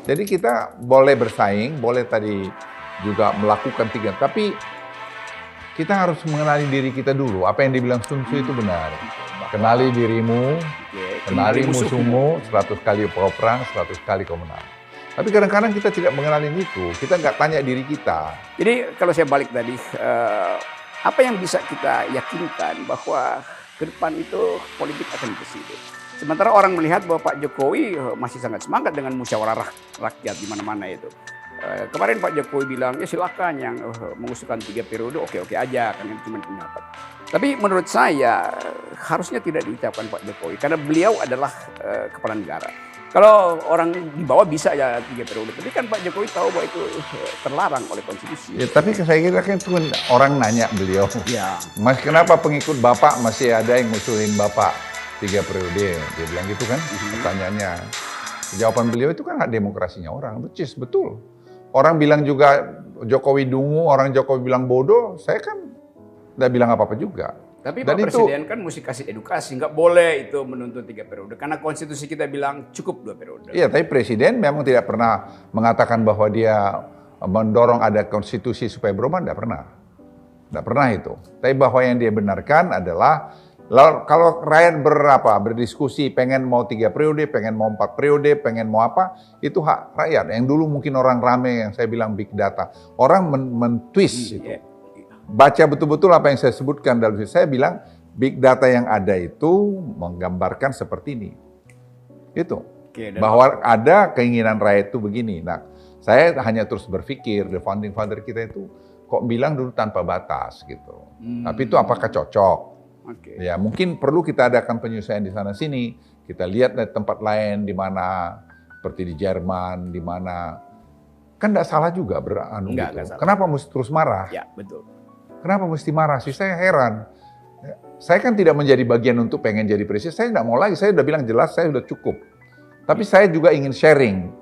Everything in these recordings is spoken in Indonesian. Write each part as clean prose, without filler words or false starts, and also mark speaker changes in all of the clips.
Speaker 1: Jadi kita boleh bersaing, boleh tadi juga melakukan tiga, tapi kita harus mengenali diri kita dulu. Apa yang dibilang Sun Tzu itu benar. Kenali dirimu, kenali musuhmu, 100 kali kau perang, 100 kali kau menang. Tapi kadang-kadang kita tidak mengenali itu, kita nggak tanya diri kita.
Speaker 2: Jadi kalau saya balik tadi, apa yang bisa kita yakinkan bahwa ke depan itu politik akan ke situ. Sementara orang melihat bahwa Pak Jokowi masih sangat semangat dengan musyawarah rakyat di mana-mana itu. Kemarin Pak Jokowi bilang, ya silakan yang mengusulkan 3 periode, oke-oke aja, kan itu cuma pendapat. Tapi menurut saya harusnya tidak diucapkan Pak Jokowi, karena beliau adalah kepala negara. Kalau orang di bawah bisa ya 3 periode, tapi kan Pak Jokowi tahu bahwa itu terlarang oleh konstitusi.
Speaker 1: Ya, tapi saya kira kan itu orang nanya beliau,
Speaker 2: ya.
Speaker 1: Mas kenapa pengikut Bapak masih ada yang ngusulin Bapak 3 periode? Dia bilang gitu kan, pertanyaannya. Jawaban beliau itu kan hak demokrasinya orang, betul. Orang bilang juga Jokowi dungu, orang Jokowi bilang bodoh, saya kan nggak bilang apa-apa juga.
Speaker 2: Tapi Pak Presiden kan mesti kasih edukasi, nggak boleh itu menuntut 3 periode. Karena konstitusi kita bilang cukup 2 periode.
Speaker 1: Iya, tapi Presiden memang tidak pernah mengatakan bahwa dia mendorong ada konstitusi supaya berubah, nggak pernah. Nggak pernah itu. Tapi bahwa yang dia benarkan adalah, kalau rakyat berdiskusi pengen mau 3 periode, pengen mau 4 periode, pengen mau apa, itu hak rakyat. Yang dulu mungkin orang rame yang saya bilang big data. Orang men-twist itu. Baca betul-betul apa yang saya sebutkan dalam saya bilang big data yang ada itu menggambarkan seperti ini. Itu. Bahwa ada keinginan rakyat itu begini. Nah, saya hanya terus berpikir, the founding father kita itu kok bilang dulu tanpa batas gitu. Tapi itu apakah cocok? Ya mungkin perlu kita adakan penyesuaian di sana sini. Kita lihat dari tempat lain di mana seperti di Jerman, di mana kan tidak salah juga gitu. Kenapa mesti terus marah?
Speaker 2: Ya betul.
Speaker 1: Kenapa mesti marah sih? Saya heran. Saya kan tidak menjadi bagian untuk pengen jadi presiden. Saya tidak mau lagi. Saya sudah bilang jelas. Saya sudah cukup. Tapi saya juga ingin sharing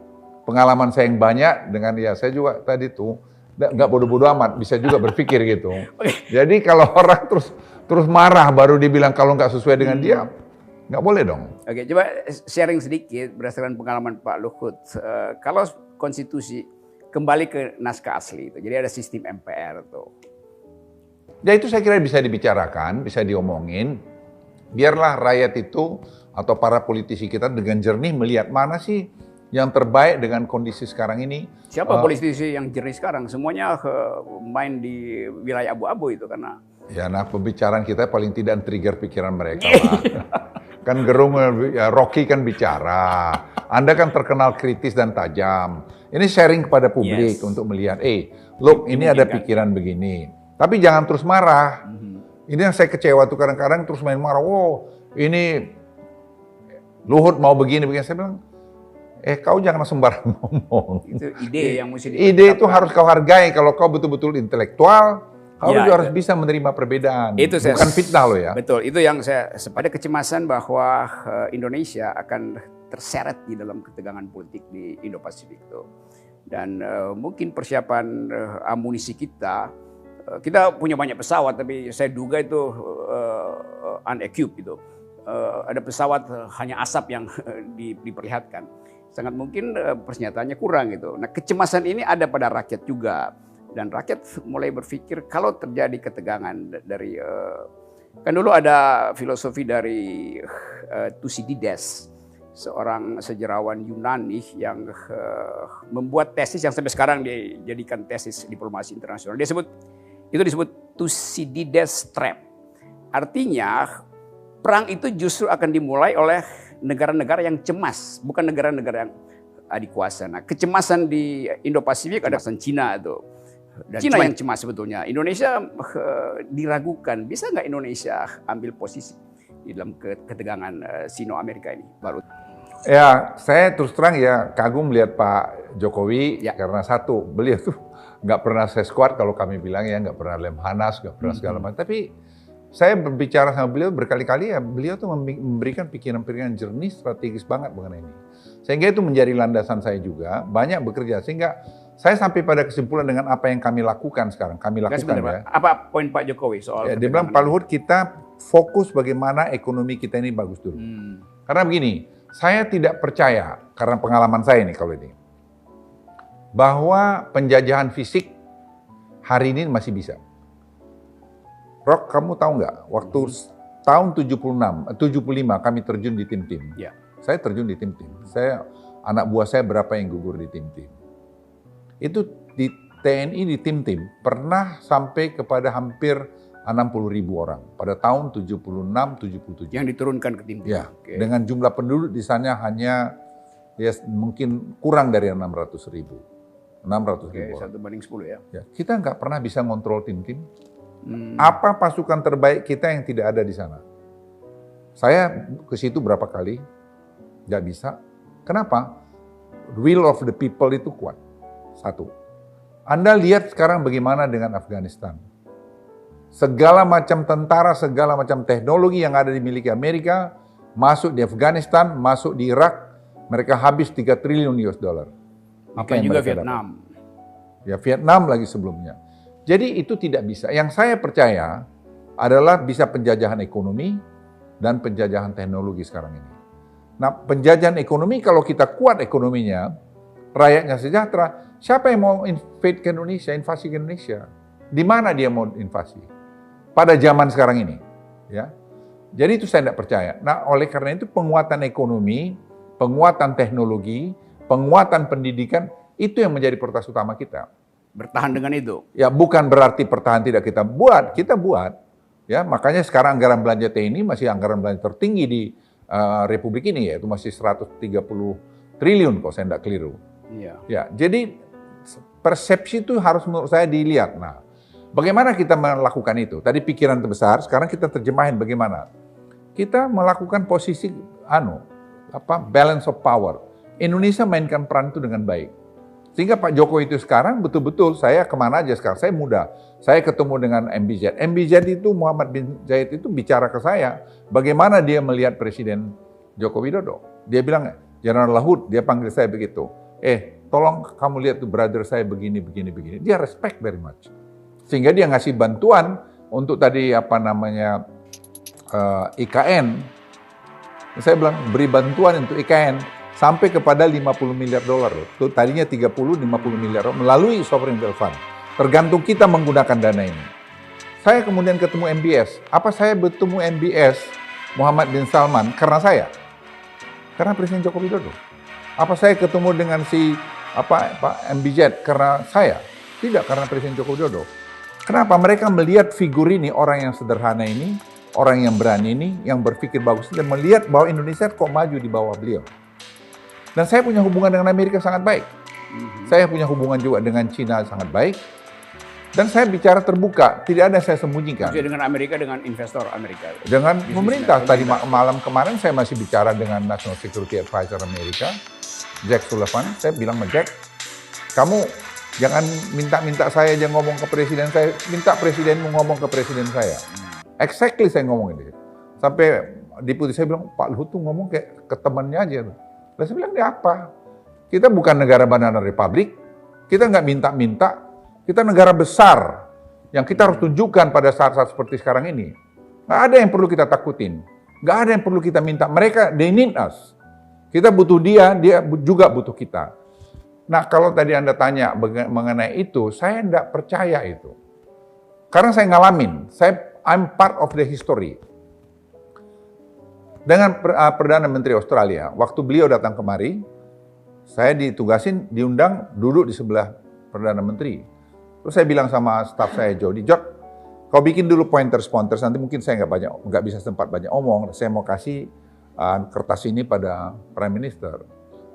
Speaker 1: pengalaman saya yang banyak dengan saya juga tadi tuh nggak bodoh-bodoh amat. Bisa juga berpikir gitu. Jadi kalau orang terus marah baru dibilang kalau nggak sesuai dengan dia, nggak boleh dong.
Speaker 2: Oke, coba sharing sedikit berdasarkan pengalaman Pak Luhut. Kalau konstitusi kembali ke naskah asli itu, jadi ada sistem MPR tuh.
Speaker 1: Ya itu saya kira bisa dibicarakan, bisa diomongin. Biarlah rakyat itu atau para politisi kita dengan jernih melihat mana sih yang terbaik dengan kondisi sekarang ini.
Speaker 2: Siapa politisi yang jernih sekarang? Semuanya main di wilayah abu-abu itu karena.
Speaker 1: Ya, nah pembicaraan kita paling tidak trigger pikiran mereka lah. Kan Gerung, ya, Rocky kan bicara. Anda kan terkenal kritis dan tajam. Ini sharing kepada publik untuk melihat, look ini ada pikiran begini. Tapi jangan terus marah. Ini yang saya kecewa tuh kadang-kadang terus main marah. Wow, ini Luhut mau begini. Saya bilang, kau jangan sembarang ngomong.
Speaker 2: Itu ide yang mesti
Speaker 1: ide itu harus kau hargai. Kalau kau betul-betul intelektual, kau juga harus bisa menerima perbedaan. Itu bukan fitnah loh ya.
Speaker 2: Betul, itu yang saya pada kecemasan bahwa Indonesia akan terseret di dalam ketegangan politik di Indo-Pasifik itu. Dan mungkin persiapan amunisi kita punya banyak pesawat, tapi saya duga itu unequipped itu. Ada pesawat hanya asap yang diperlihatkan. Sangat mungkin persenjataannya kurang gitu. Nah kecemasan ini ada pada rakyat juga. Dan rakyat mulai berpikir kalau terjadi ketegangan dari kan dulu ada filosofi dari Thucydides, seorang sejarawan Yunani yang membuat tesis yang sampai sekarang dijadikan tesis diplomasi internasional. Itu disebut Thucydides trap. Artinya perang itu justru akan dimulai oleh negara-negara yang cemas, bukan negara-negara yang adik kuasa. Nah, kecemasan di Indo-Pasifik ada Cina itu. Dan Cina yang cemas sebetulnya. Indonesia diragukan, bisa nggak Indonesia ambil posisi di dalam ketegangan Sino-Amerika ini baru?
Speaker 1: Ya, saya terus terang ya kagum melihat Pak Jokowi karena satu, beliau tuh nggak pernah seskuat kalau kami bilang ya, nggak pernah lemhanas, nggak pernah segala macam. Tapi saya berbicara sama beliau berkali-kali ya, beliau tuh memberikan pikiran-pikiran jernih strategis banget mengenai ini. Sehingga itu menjadi landasan saya juga, banyak bekerja. Sehingga saya sampai pada kesimpulan dengan apa yang kami lakukan sekarang. Kami lakukan ya.
Speaker 2: Apa poin Pak Jokowi soal
Speaker 1: dia bilang, Pak Luhut, kita fokus bagaimana ekonomi kita ini bagus dulu. Karena begini, saya tidak percaya, karena pengalaman saya ini kalau ini. bahwa penjajahan fisik hari ini masih bisa. Rock, kamu tahu nggak, waktu tahun 75 kami terjun di tim-tim.
Speaker 2: Ya.
Speaker 1: Saya terjun di tim-tim. Anak buah saya berapa yang gugur di tim-tim. Itu di TNI di tim-tim pernah sampai kepada hampir 60.000 orang pada tahun 76-77.
Speaker 2: Yang diturunkan ke tim-tim.
Speaker 1: Ya, dengan jumlah penduduk di sana hanya ya mungkin kurang dari 600.000. 600.000 orang.
Speaker 2: 1/10 ya.
Speaker 1: Ya, kita nggak pernah bisa ngontrol tim-tim. Apa pasukan terbaik kita yang tidak ada di sana? Saya ke situ berapa kali, nggak bisa. Kenapa? Will of the people itu kuat. Satu. Anda lihat sekarang bagaimana dengan Afghanistan. Segala macam tentara, segala macam teknologi yang ada dimiliki Amerika, masuk di Afghanistan, masuk di Irak, mereka habis 3 triliun US dollar.
Speaker 2: Apa yang juga Vietnam.
Speaker 1: Dapat? Ya Vietnam lagi sebelumnya. Jadi itu tidak bisa. Yang saya percaya adalah bisa penjajahan ekonomi dan penjajahan teknologi sekarang ini. Nah, penjajahan ekonomi kalau kita kuat ekonominya, rakyatnya sejahtera, siapa yang mau invade ke Indonesia, invasi ke Indonesia? Di mana dia mau invasi? Pada zaman sekarang ini, ya. Jadi itu saya tidak percaya. Nah, oleh karena itu penguatan ekonomi, penguatan teknologi, penguatan pendidikan itu yang menjadi prioritas utama kita.
Speaker 2: Bertahan dengan itu.
Speaker 1: Ya, bukan berarti pertahanan tidak kita buat. Ya, makanya sekarang anggaran belanja TNI masih anggaran belanja tertinggi di Republik ini, yaitu masih 130 triliun kalau saya tidak keliru.
Speaker 2: Iya.
Speaker 1: Ya, jadi persepsi itu harus menurut saya dilihat. Nah, bagaimana kita melakukan itu? Tadi pikiran terbesar, sekarang kita terjemahin bagaimana? Kita melakukan posisi balance of power. Indonesia mainkan peran itu dengan baik. Sehingga Pak Jokowi itu sekarang betul-betul, saya kemana aja sekarang, saya muda. Saya ketemu dengan MBZ. MBZ itu, Muhammad bin Zayed itu bicara ke saya, bagaimana dia melihat Presiden Joko Widodo. Dia bilang, General Laut, dia panggil saya begitu. Tolong kamu lihat tuh brother saya begini. Dia respect very much. Sehingga dia ngasih bantuan untuk tadi IKN. Saya bilang, beri bantuan untuk IKN. Sampai kepada 50 miliar dolar. Itu tadinya 30-50 miliar melalui sovereign wealth fund. Tergantung kita menggunakan dana ini. Saya kemudian ketemu MBS. Apa saya bertemu MBS Muhammad bin Salman karena saya? Karena Presiden Joko Widodo. Apa saya ketemu dengan Pak MBZ karena saya? Tidak, karena Presiden Joko Widodo. Kenapa? Mereka melihat figur ini, orang yang sederhana ini, orang yang berani ini, yang berpikir bagus, dan melihat bahwa Indonesia kok maju di bawah beliau. Dan saya punya hubungan dengan Amerika sangat baik. Saya punya hubungan juga dengan Cina sangat baik. Dan saya bicara terbuka, tidak ada yang saya sembunyikan.
Speaker 2: Maksudnya dengan Amerika, dengan investor Amerika?
Speaker 1: Dengan pemerintah. Tadi malam kemarin saya masih bicara dengan National Security Advisor Amerika, Jack Sullivan. Saya bilang sama Jack, kamu jangan minta-minta saya aja ngomong ke presiden saya, minta presidenmu ngomong ke presiden saya. Exactly saya ngomong ini. Sampai deputi saya bilang, Pak Luhut tuh ngomong kayak ke temannya aja. Lalu saya bilang, dia apa? Kita bukan negara banana republik, kita nggak minta-minta, kita negara besar yang kita harus tunjukkan pada saat-saat seperti sekarang ini. Nggak ada yang perlu kita takutin, nggak ada yang perlu kita minta. Mereka, they need us. Kita butuh dia juga butuh kita. Nah, kalau tadi Anda tanya mengenai itu, saya nggak percaya itu. Karena saya ngalamin, I'm part of the history. Dengan Perdana Menteri Australia, waktu beliau datang kemari, saya ditugasin, diundang duduk di sebelah Perdana Menteri. Terus saya bilang sama staf saya, Jody, kau bikin dulu pointers, nanti mungkin saya nggak bisa sempat banyak omong, saya mau kasih kertas ini pada Prime Minister.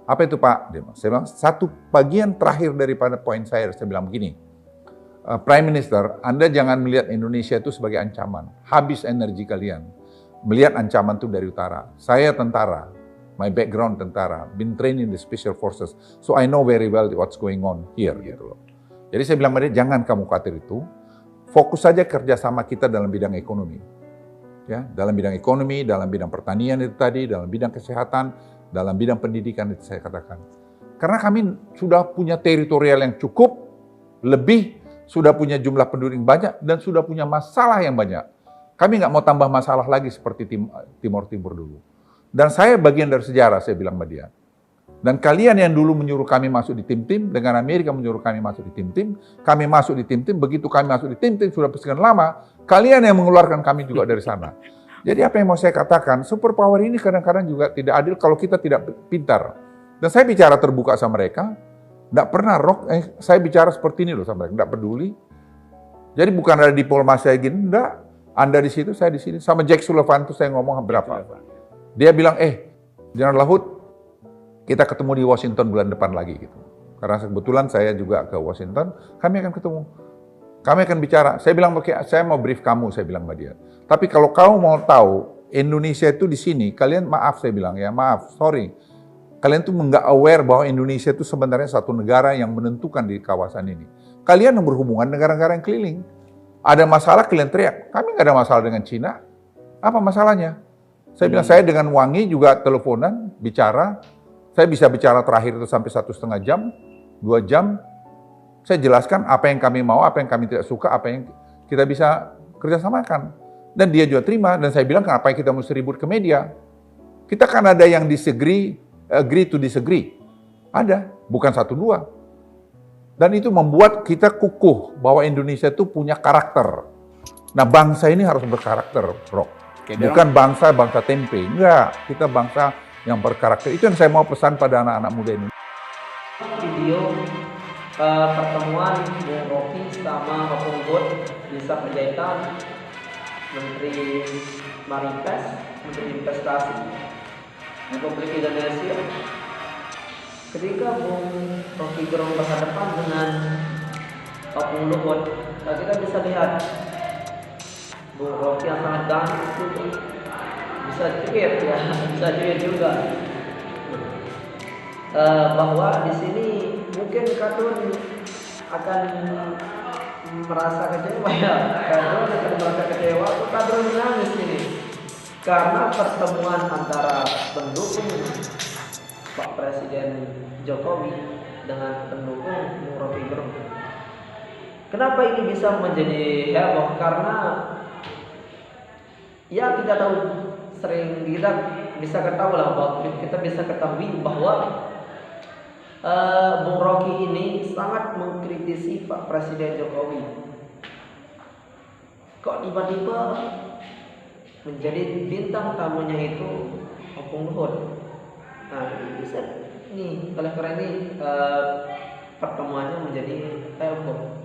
Speaker 1: Apa itu Pak? Saya bilang, satu bagian terakhir daripada poin saya bilang begini, Prime Minister, Anda jangan melihat Indonesia itu sebagai ancaman, habis energi kalian. Melihat ancaman itu dari utara. Saya tentara, my background tentara, been trained in the special forces, so I know very well what's going on here. Gitu loh. Jadi saya bilang sama dia, jangan kamu khawatir itu, fokus saja kerjasama kita dalam bidang ekonomi. Ya, dalam bidang ekonomi, dalam bidang pertanian itu tadi, dalam bidang kesehatan, dalam bidang pendidikan itu saya katakan. Karena kami sudah punya teritorial yang cukup, lebih, sudah punya jumlah penduduk yang banyak, dan sudah punya masalah yang banyak. Kami nggak mau tambah masalah lagi seperti Timur Timur dulu. Dan saya bagian dari sejarah, saya bilang sama dia. Dan kalian yang dulu menyuruh kami masuk di tim-tim, dengan Amerika menyuruh kami masuk di tim-tim, kami masuk di tim-tim, begitu kami masuk di tim-tim sudah sekian lama, kalian yang mengeluarkan kami juga dari sana. Jadi apa yang mau saya katakan, super power ini kadang-kadang juga tidak adil kalau kita tidak pintar. Dan saya bicara terbuka sama mereka, tidak pernah saya bicara seperti ini loh sama mereka, tidak peduli. Jadi bukan ada diplomasi saya gini, enggak. Anda di situ, saya di sini. Sama Jack Sullivan tuh saya ngomong berapa. Dia bilang, General Laut, kita ketemu di Washington bulan depan lagi gitu. Karena kebetulan saya juga ke Washington, kami akan ketemu. Kami akan bicara. Saya bilang, saya mau brief kamu, saya bilang sama dia. Tapi kalau kamu mau tahu, Indonesia itu di sini, kalian maaf saya bilang ya, maaf, sorry. Kalian tuh nggak aware bahwa Indonesia itu sebenarnya satu negara yang menentukan di kawasan ini. Kalian yang berhubungan dengan negara-negara yang keliling. Ada masalah, kalian teriak. Kami nggak ada masalah dengan Cina. Apa masalahnya? Saya bilang, saya dengan Wangi juga teleponan, bicara. Saya bisa bicara terakhir itu sampai 1,5 jam, 2 jam. Saya jelaskan apa yang kami mau, apa yang kami tidak suka, apa yang kita bisa kerjasamakan. Dan dia juga terima, dan saya bilang, kenapa kita mesti ribut ke media? Kita kan ada yang disagree, agree to disagree. Ada, bukan 1-2. Dan itu membuat kita kukuh bahwa Indonesia itu punya karakter. Nah, bangsa ini harus berkarakter, Bro. Bukan bangsa tempe. Enggak, kita bangsa yang berkarakter. Itu yang saya mau pesan pada anak-anak muda ini.
Speaker 3: Video pertemuan Bung Rocky sama Opung Bud bisa Panjaitan, Menteri Maritim, Menteri Investasi Republik Indonesia. Ketika Bung Rocky Gerung berhadapan dengan Opung Luhut, kita bisa lihat Bung Rocky yang sangat ganteng itu bisa cuit ya, bisa cuit juga. Bahwa di sini mungkin Kadun akan merasa kecewa ya, Kadun akan merasa kecewa, Kadun menangis ini karena pertemuan antara pendukung Pak Presiden Jokowi dengan pendukung Bung Rocky Gerung. Kenapa ini bisa menjadi heboh? Karena ya kita tahu, sering kita bisa ketahui lah, bahwa kita bisa ketahui bahwa Bung Rocky ini sangat mengkritisi Pak Presiden Jokowi. Kok tiba-tiba menjadi bintang tamunya itu Opung Luhut? Nah, bisa nih, oleh karena ini pertemuannya menjadi heboh.